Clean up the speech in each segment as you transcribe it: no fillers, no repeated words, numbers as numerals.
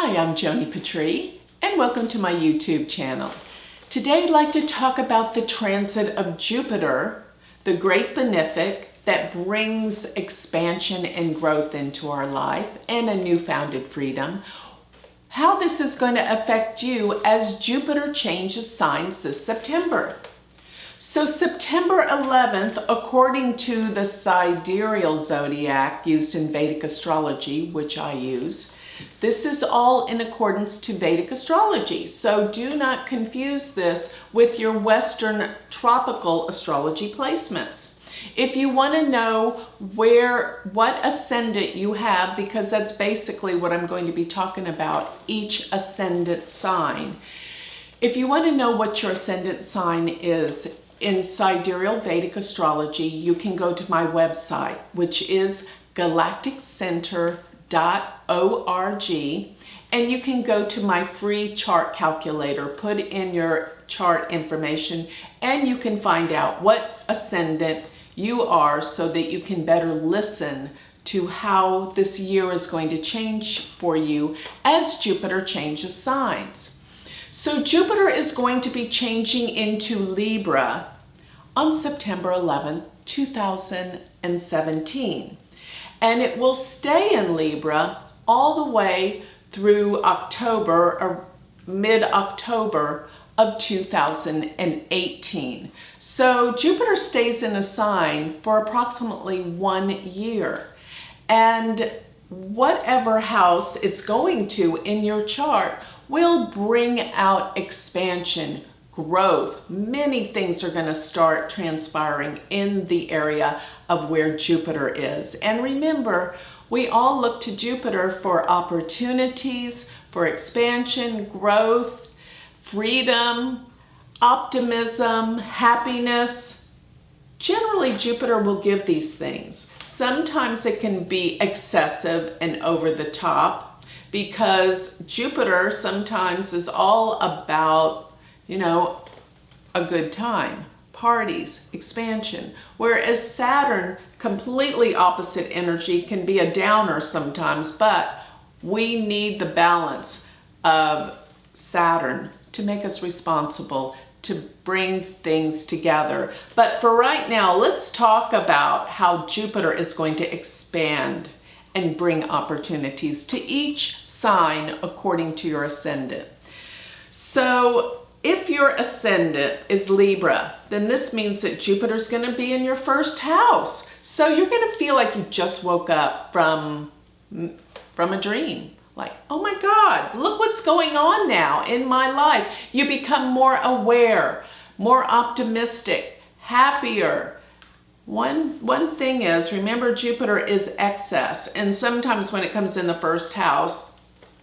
Hi, I'm Joni Patry, and welcome to my YouTube channel. Today I'd like to talk about the transit of Jupiter, the great benefic that brings expansion and growth into our life and a newfounded freedom. How this is going to affect you as Jupiter changes signs this September. So September 11th, according to the sidereal zodiac used in Vedic astrology, which I use, this is all in accordance to Vedic astrology. So do not confuse this with your Western tropical astrology placements. If you want to know what ascendant you have, because that's basically what I'm going to be talking about, each ascendant sign. If you want to know what your ascendant sign is in sidereal Vedic astrology, you can go to my website, which is galacticcenter.org, and you can go to my free chart calculator, put in your chart information, and you can find out what ascendant you are so that you can better listen to how this year is going to change for you as Jupiter changes signs. So Jupiter is going to be changing into Libra on September 11th, 2017. And it will stay in Libra all the way through October or mid-October of 2018. So Jupiter stays in a sign for approximately 1 year. And whatever house it's going to in your chart will bring out expansion, growth. Many things are going to start transpiring in the area of where Jupiter is. And remember, we all look to Jupiter for opportunities, for expansion, growth, freedom, optimism, happiness. Generally, Jupiter will give these things. Sometimes it can be excessive and over the top, because Jupiter sometimes is all about, a good time, parties, expansion. Whereas Saturn, completely opposite energy, can be a downer sometimes, but we need the balance of Saturn to make us responsible, to bring things together. But for right now, let's talk about how Jupiter is going to expand and bring opportunities to each sign according to your ascendant. So if your ascendant is Libra, then this means that Jupiter's going to be in your first house. So you're going to feel like you just woke up from a dream. Like, oh my God, look what's going on now in my life. You become more aware, more optimistic, happier. One thing is, remember, Jupiter is excess, and sometimes when it comes in the first house,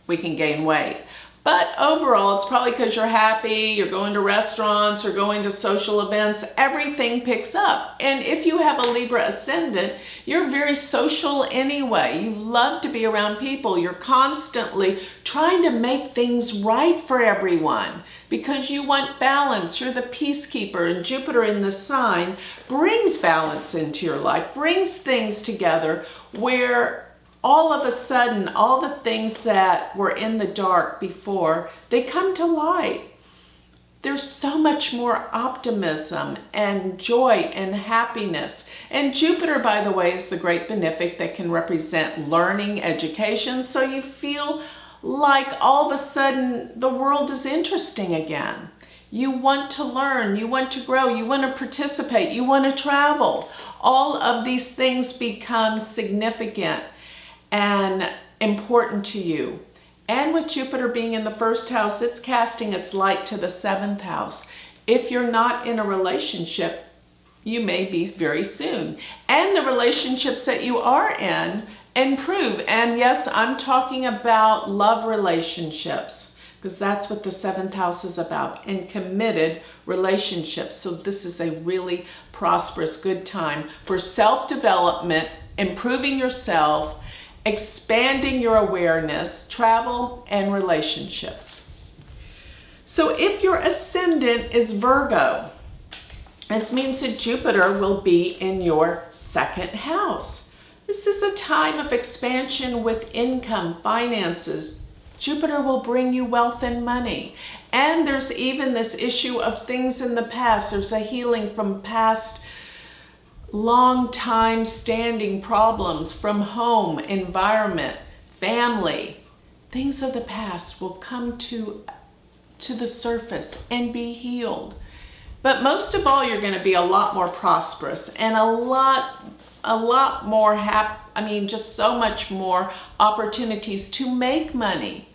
we can gain weight. But overall, it's probably because you're happy, you're going to restaurants or going to social events, everything picks up. And if you have a Libra ascendant, you're very social anyway. You love to be around people. You're constantly trying to make things right for everyone because you want balance. You're the peacekeeper, and Jupiter in the sign brings balance into your life, brings things together where all of a sudden, all the things that were in the dark before, they come to light. There's so much more optimism and joy and happiness. And Jupiter, by the way, is the great benefic that can represent learning, education, so you feel like all of a sudden the world is interesting again. You want to learn, you want to grow, you want to participate, you want to travel. All of these things become significant and important to you. And with Jupiter being in the first house, it's casting its light to the 7th house. If you're not in a relationship, you may be very soon. And the relationships that you are in improve. And yes, I'm talking about love relationships, because that's what the 7th house is about, and committed relationships. So this is a really prosperous, good time for self-development, improving yourself, expanding your awareness, travel, and relationships. So if your ascendant is Virgo, this means that Jupiter will be in your 2nd house. This is a time of expansion with income, finances, Jupiter will bring you wealth and money. And there's even this issue of things in the past. There's a healing from past long time standing problems from home, environment, family. Things of the past will come to the surface and be healed. But most of all, you're going to be a lot more prosperous and a lot more just so much more opportunities to make money.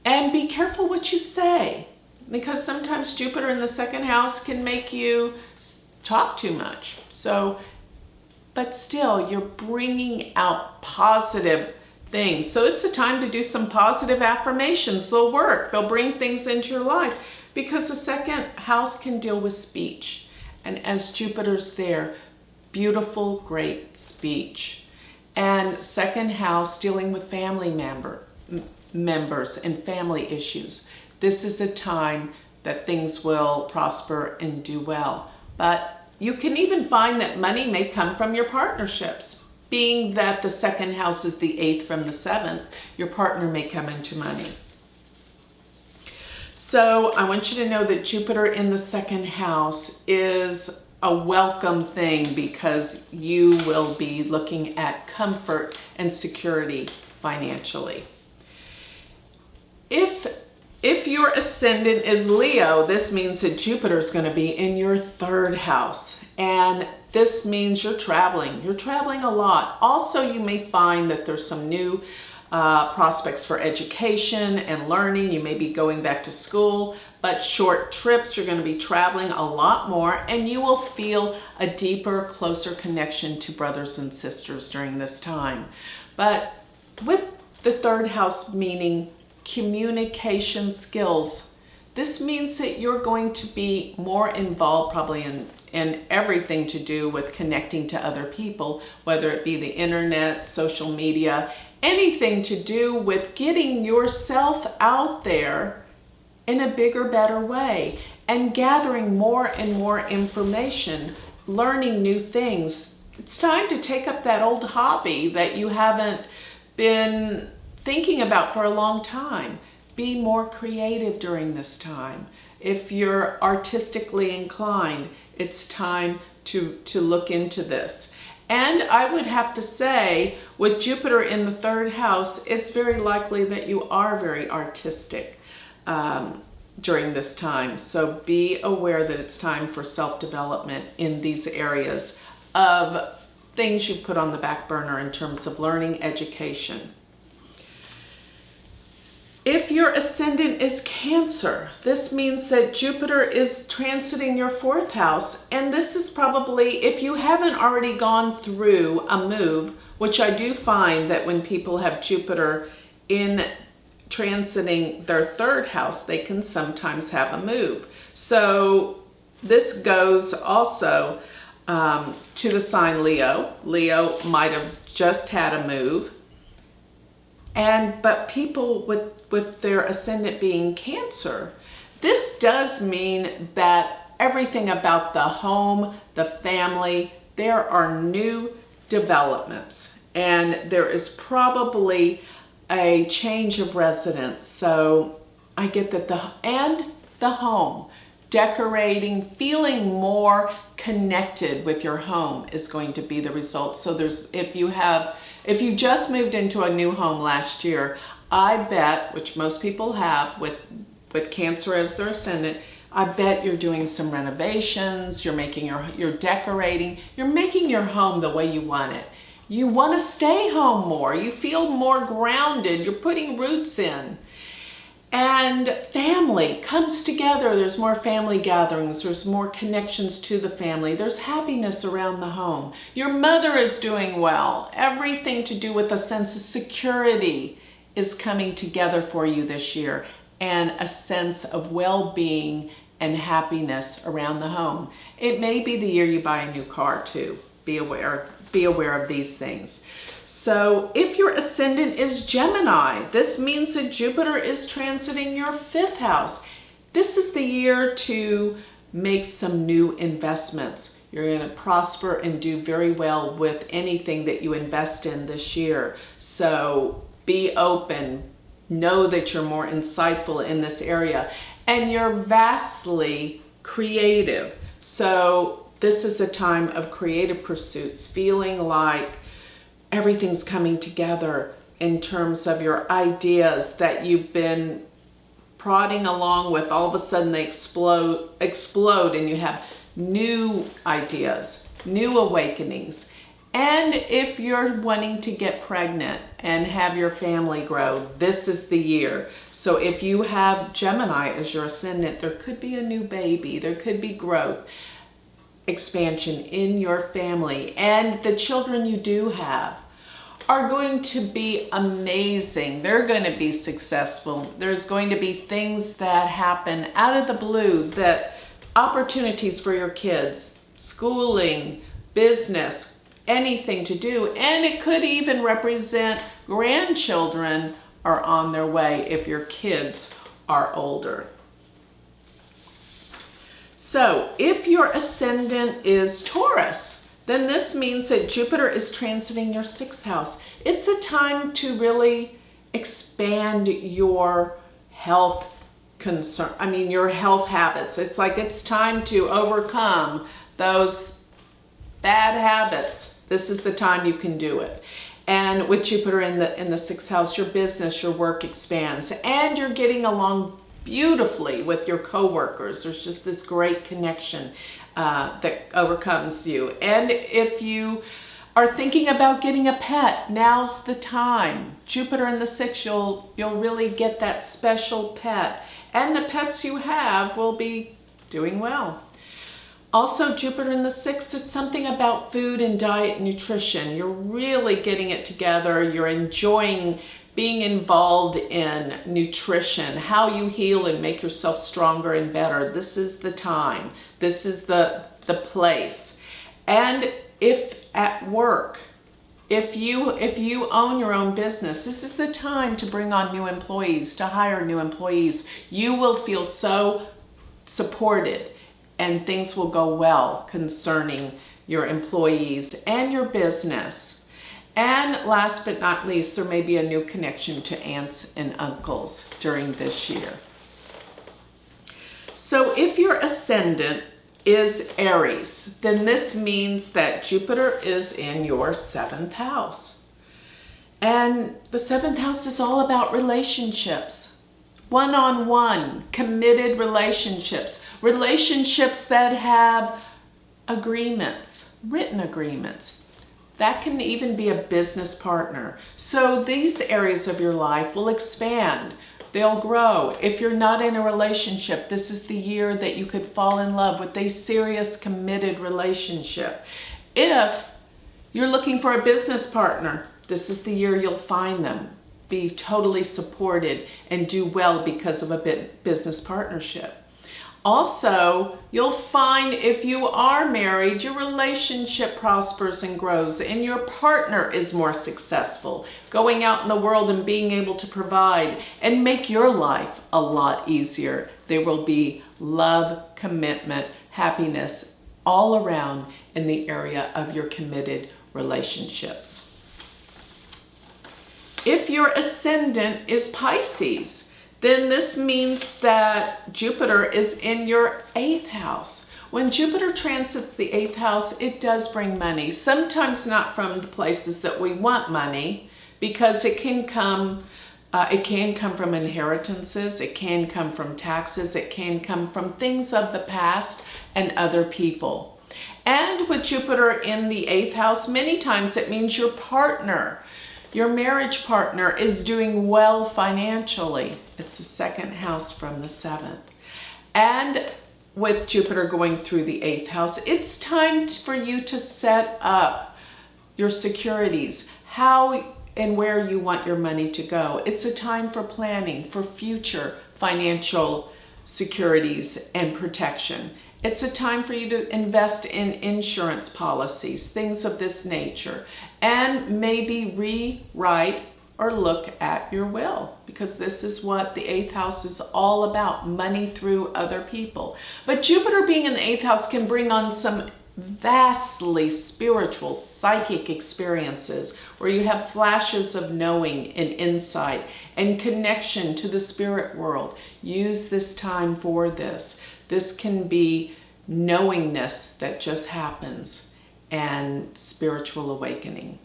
And be careful what you say, because sometimes Jupiter in the second house can make you talk too much. So, but still, you're bringing out positive things. So it's a time to do some positive affirmations. They'll work. They'll bring things into your life, because the second house can deal with speech. And as Jupiter's there, beautiful, great speech. And second house dealing with family members and family issues. This is a time that things will prosper and do well. But you can even find that money may come from your partnerships. Being that the second house is the 8th from the 7th, your partner may come into money. So I want you to know that Jupiter in the second house is a welcome thing, because you will be looking at comfort and security financially. If your ascendant is Leo, this means that Jupiter is going to be in your third house. And this means you're traveling. You're traveling a lot. Also, you may find that there's some new prospects for education and learning. You may be going back to school, but short trips, you're going to be traveling a lot more, and you will feel a deeper, closer connection to brothers and sisters during this time. But with the third house meaning communication skills, this means that you're going to be more involved probably in everything to do with connecting to other people, whether it be the internet, social media, anything to do with getting yourself out there in a bigger, better way, and gathering more and more information, learning new things. It's time to take up that old hobby that you haven't been thinking about for a long time. Be more creative during this time. If you're artistically inclined, it's time to look into this. And I would have to say, with Jupiter in the third house, it's very likely that you are very artistic during this time. So be aware that it's time for self-development in these areas of things you put on the back burner in terms of learning, education. If your ascendant is Cancer, this means that Jupiter is transiting your fourth house. And this is probably, if you haven't already gone through a move, which I do find that when people have Jupiter in transiting their third house, they can sometimes have a move. So this goes also to the sign Leo. Leo might have just had a move. But people with their ascendant being Cancer, this does mean that everything about the home, the family, there are new developments, and there is probably a change of residence. So I get that the home, decorating, feeling more connected with your home is going to be the result. So if you just moved into a new home last year, I bet, which most people have with Cancer as their ascendant, I bet you're doing some renovations, you're decorating, you're making your home the way you want it. You want to stay home more, you feel more grounded, you're putting roots in. And family comes together. There's more family gatherings. There's more connections to the family. There's happiness around the home. Your mother is doing well. Everything to do with a sense of security is coming together for you this year, and a sense of well-being and happiness around the home. It may be the year you buy a new car too. Be aware of these things. So if your ascendant is Gemini, this means that Jupiter is transiting your fifth house. This is the year to make some new investments. You're going to prosper and do very well with anything that you invest in this year. So be open, know that you're more insightful in this area, and you're vastly creative. So this is a time of creative pursuits, feeling like everything's coming together in terms of your ideas that you've been prodding along with. All of a sudden they explode and you have new ideas, new awakenings. And if you're wanting to get pregnant and have your family grow, this is the year. So if you have Gemini as your ascendant, there could be a new baby, there could be growth, expansion in your family. And the children you do have are going to be amazing. They're going to be successful. There's going to be things that happen out of the blue, that opportunities for your kids, schooling, business, anything to do. And it could even represent grandchildren are on their way if your kids are older. So if your ascendant is Taurus, then this means that Jupiter is transiting your 6th house. It's a time to really expand your health your health habits. It's like it's time to overcome those bad habits. This is the time you can do it. And with Jupiter in the 6th house, your business, your work expands, and you're getting along beautifully with your coworkers. There's just this great connection that overcomes you. And if you are thinking about getting a pet, now's the time. Jupiter in the 6th, you'll really get that special pet. And the pets you have will be doing well. Also, Jupiter in the 6th, it's something about food and diet and nutrition. You're really getting it together. You're enjoying being involved in nutrition, how you heal and make yourself stronger and better. This is the time. This is the place. And if at work, if you own your own business, this is the time to bring on new employees, to hire new employees. You will feel so supported and things will go well concerning your employees and your business. And last but not least, there may be a new connection to aunts and uncles during this year. So if your ascendant is Aries, then this means that Jupiter is in your 7th house. And the 7th house is all about relationships. One-on-one, committed relationships. Relationships that have agreements, written agreements. That can even be a business partner. So these areas of your life will expand. They'll grow. If you're not in a relationship, this is the year that you could fall in love with a serious, committed relationship. If you're looking for a business partner, this is the year you'll find them. Be totally supported and do well because of a business partnership. Also, you'll find if you are married, your relationship prospers and grows and your partner is more successful, going out in the world and being able to provide and make your life a lot easier. There will be love, commitment, happiness all around in the area of your committed relationships. If your ascendant is Pisces, then this means that Jupiter is in your 8th house. When Jupiter transits the 8th house, it does bring money. Sometimes not from the places that we want money, because it can come from inheritances, it can come from taxes, it can come from things of the past and other people. And with Jupiter in the 8th house, many times it means your partner, your marriage partner is doing well financially. It's the 2nd house from the 7th. And with Jupiter going through the 8th house, it's time for you to set up your securities, how and where you want your money to go. It's a time for planning for future financial securities and protection. It's a time for you to invest in insurance policies, things of this nature, and maybe rewrite or look at your will, because this is what the 8th house is all about, money through other people. But Jupiter being in the 8th house can bring on some vastly spiritual, psychic experiences where you have flashes of knowing and insight and connection to the spirit world. Use this time for this. This can be knowingness that just happens and spiritual awakening.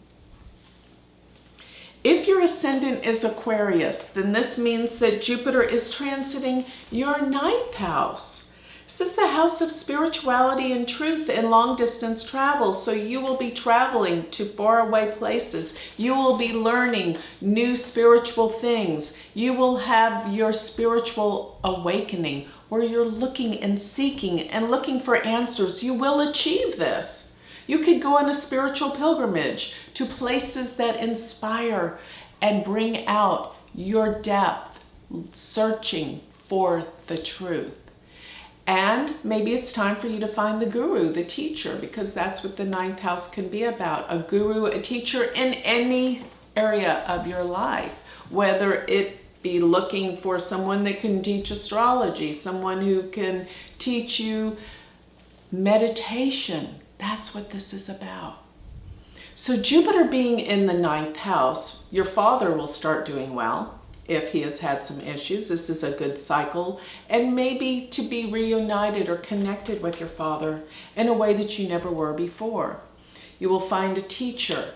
If your ascendant is Aquarius, then this means that Jupiter is transiting your 9th house. This is the house of spirituality and truth and long distance travel. So you will be traveling to faraway places. You will be learning new spiritual things. You will have your spiritual awakening where you're looking and seeking and looking for answers. You will achieve this. You could go on a spiritual pilgrimage to places that inspire and bring out your depth, searching for the truth. And maybe it's time for you to find the guru, the teacher, because that's what the 9th house can be about. A guru, a teacher in any area of your life, whether it be looking for someone that can teach astrology, someone who can teach you meditation. That's what this is about. So Jupiter being in the 9th house, your father will start doing well. If he has had some issues, this is a good cycle, and maybe to be reunited or connected with your father in a way that you never were before. You will find a teacher.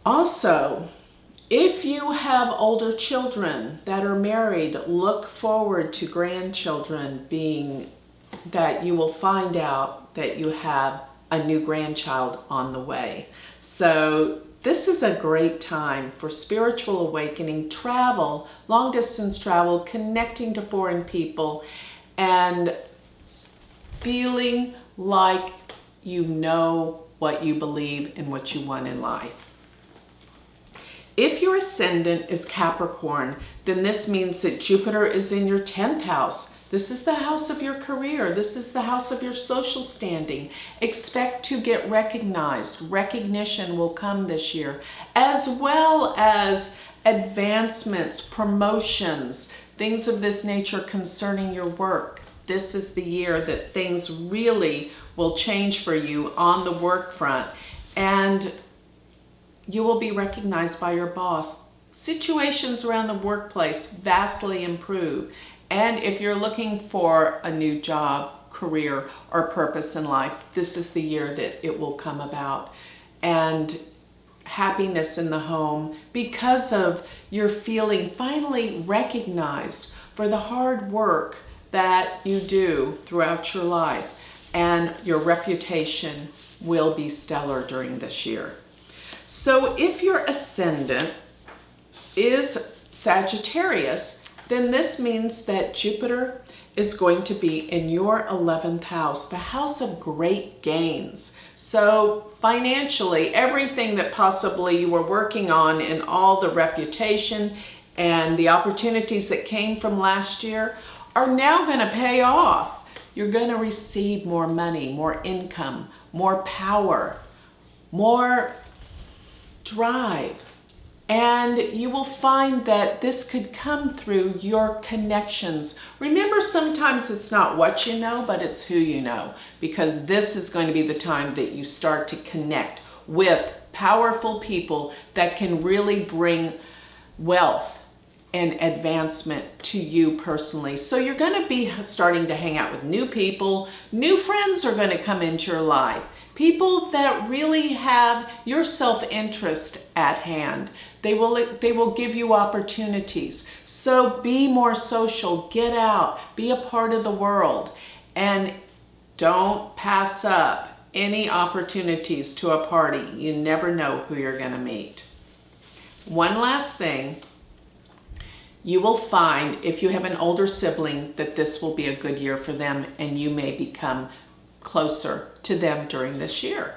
Also, if you have older children that are married, look forward to grandchildren, being that you will find out that you have a new grandchild on the way. So this is a great time for spiritual awakening, travel, long distance travel, connecting to foreign people, and feeling like you know what you believe and what you want in life. If your ascendant is Capricorn, then this means that Jupiter is in your 10th house. This is the house of your career. This is the house of your social standing. Expect to get recognized. Recognition will come this year, as well as advancements, promotions, things of this nature concerning your work. This is the year that things really will change for you on the work front, and you will be recognized by your boss. Situations around the workplace vastly improve. And if you're looking for a new job, career, or purpose in life, this is the year that it will come about. And happiness in the home because of your feeling finally recognized for the hard work that you do throughout your life. And your reputation will be stellar during this year. So if your ascendant is Sagittarius, then this means that Jupiter is going to be in your 11th house, the house of great gains. So financially, everything that possibly you were working on and all the reputation and the opportunities that came from last year are now going to pay off. You're going to receive more money, more income, more power, more drive. And you will find that this could come through your connections. Remember, sometimes it's not what you know, but it's who you know, because this is going to be the time that you start to connect with powerful people that can really bring wealth and advancement to you personally. So you're going to be starting to hang out with new people. New friends are going to come into your life. People that really have your self-interest at hand. They will give you opportunities. So be more social, get out, be a part of the world, and don't pass up any opportunities to a party. You never know who you're going to meet. One last thing, you will find if you have an older sibling that this will be a good year for them, and you may become closer to them during this year.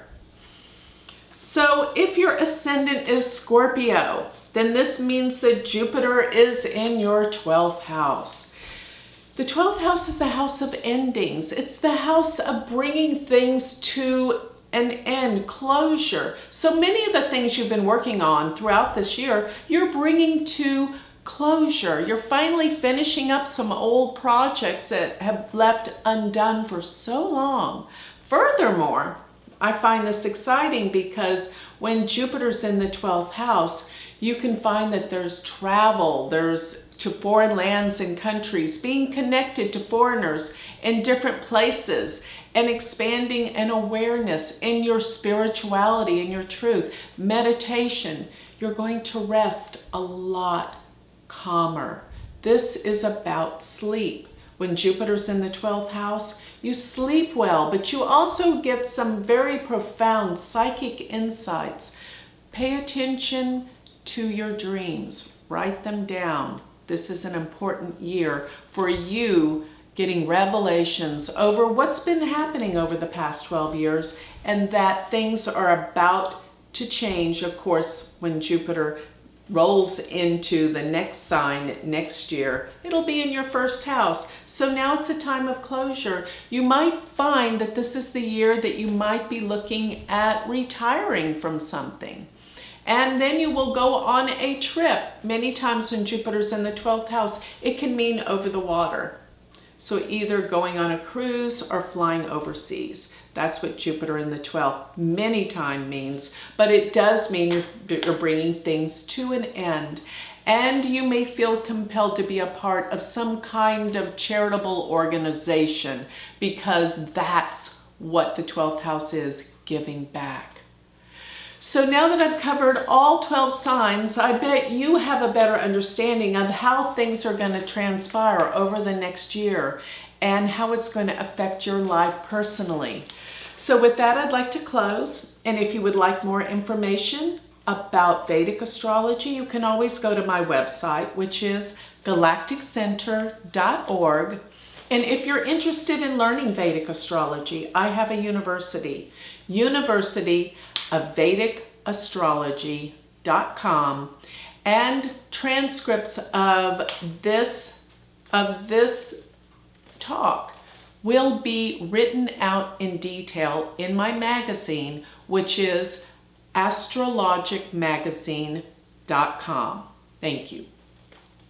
So if your ascendant is Scorpio, then this means that Jupiter is in your 12th house. The 12th house is the house of endings. It's the house of bringing things to an end, closure. So many of the things you've been working on throughout this year, you're bringing to closure. You're finally finishing up some old projects that have left undone for so long. Furthermore, I find this exciting because when Jupiter's in the 12th house, you can find that there's travel, there's to foreign lands and countries, being connected to foreigners in different places, and expanding an awareness in your spirituality and your truth. Meditation, you're going to rest a lot calmer. This is about sleep. When Jupiter's in the 12th house, you sleep well, but you also get some very profound psychic insights. Pay attention to your dreams. Write them down. This is an important year for you getting revelations over what's been happening over the past 12 years, and that things are about to change, of course, when Jupiter rolls into the next sign next year. It'll be in your first house. So now it's a time of closure. You might find that this is the year that you might be looking at retiring from something. And then you will go on a trip. Many times when Jupiter's in the 12th house, it can mean over the water. So either going on a cruise or flying overseas. That's what Jupiter in the 12th many times means, but it does mean you're bringing things to an end. And you may feel compelled to be a part of some kind of charitable organization, because that's what the 12th house is, giving back. So now that I've covered all 12 signs, I bet you have a better understanding of how things are going to transpire over the next year and how it's going to affect your life personally. So with that, I'd like to close. And if you would like more information about Vedic astrology, you can always go to my website, which is galacticcenter.org. And if you're interested in learning Vedic astrology, I have a university, University of Vedic Astrology.com, and transcripts of this talk will be written out in detail in my magazine, which is astrologicmagazine.com. Thank you.